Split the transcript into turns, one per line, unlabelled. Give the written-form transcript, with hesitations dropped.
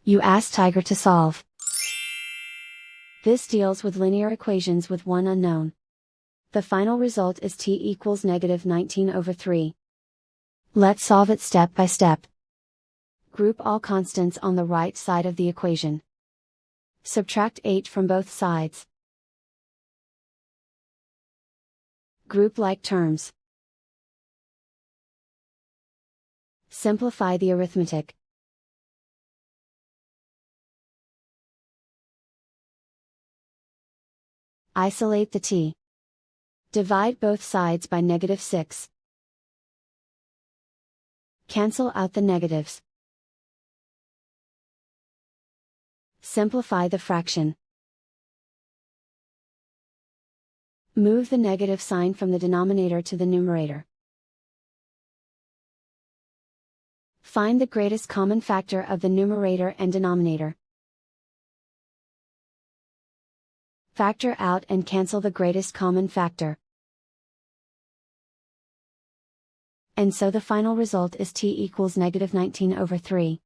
You ask Tiger to solve. This deals with linear equations with one unknown. The final result is t equals -19/3. Let's solve it step by step. Group all constants on the right side of the equation. Subtract 8 from both sides. Group like terms. Simplify the arithmetic. Isolate the t. Divide both sides by -6. Cancel out the negatives. Simplify the fraction. Move the negative sign from the denominator to the numerator. Find the greatest common factor of the numerator and denominator. Factor out and cancel the greatest common factor. And so the final result is t equals -19/3.